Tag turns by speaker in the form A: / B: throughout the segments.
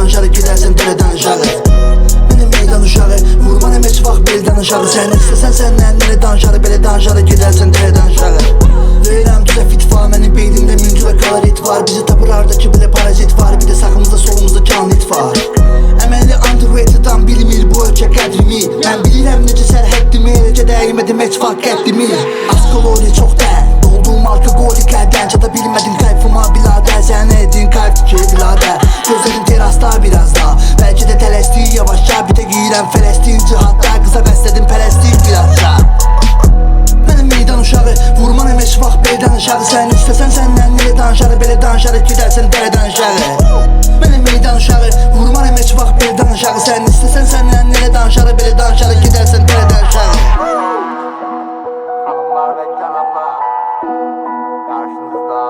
A: danışarı, gidersen dereden aşağı. Benim meydan uşağı, vurman heç vaxt beldən aşağı. Sən istəsən səndən nerə danışarı, belə danışarı, gidersen dereden aşağı. Verirəm düzə fit var, mənim beynimdə müncü və kolorit var. Bizi tapır ardaki belə parazit var, bir də sağımızda solumuzda canlit var. Əməlli underrated'dan bilmir bu ölkə qədrimi. Mən bilirəm necə sərhəddimi, eləcə dəymədim heç vaxt qəddimi. Askolori çox dər, doldum alkogoliklərdən. Çata bilmədim qayfıma biladə, sən edin qayf ki biladə. Gözlərim terasda biraz da, bəlkə də tələsdik yavaşca. Bir də giyirəm Fələstin cihadda, qıza bəslədim pələstik birazca. Mənim meydan uşağı, vurman heç vaxt beldən aşağı. Sən istəsən səndən nerə danışarı, belə danışarı, gidersən dərədən aşağı. Mənim meydan uşağı, vurman heç vaxt beldən aşağı. Sən istəsən səndən nerə danışarı, belə danışarı, gidersən dərədən aşağı.
B: Hanımlar ve canaplar karşınızda.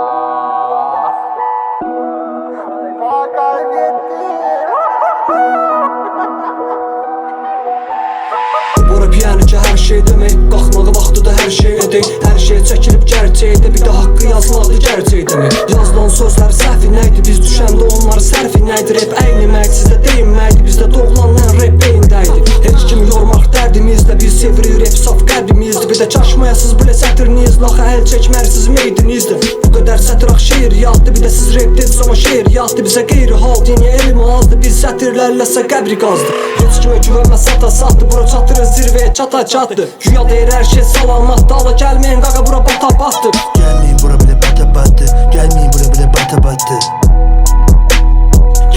C: Bura piyanicə hər şey demək, qalxmağı vaxtıda hər şey edək. Hər şey çəkilib gerçəkdə, bir də haqqı yazmağı gerçək demək. Yazılan sözlər səhvi nəydi, biz düşəndə onları sərfi nəydi. Rap əynəmək, sizdə deyinməkdi, bizdə doğulanlar rap beyindəydi. Heç kimi yormaq dərdimizdə, biz sevirik rap saf qəlbimizdir. Bir də çaşmayasız belə sətirinizlə, axı əl çəkmərsiz meydinizdir. Bu qədər sətir ax şeiriyyatdır, bir də siz rap dediniz amma şeiriyyatdır. Bizə qeyri hal, yeni elm azdı, biz sətirlərləsə qəbri qazdı. Heç kimə güvənmə sata satdı, bura çatırız zirvəyə çata çatdı. Güya deyir hər şey salamatdı, ala gəlməyin qaqa bura bata batdı.
A: Gəlməyin bura belə bata batdı, gəlməyin bura belə bata batdı.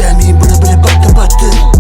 A: Gəlməyin bura belə bata batdı.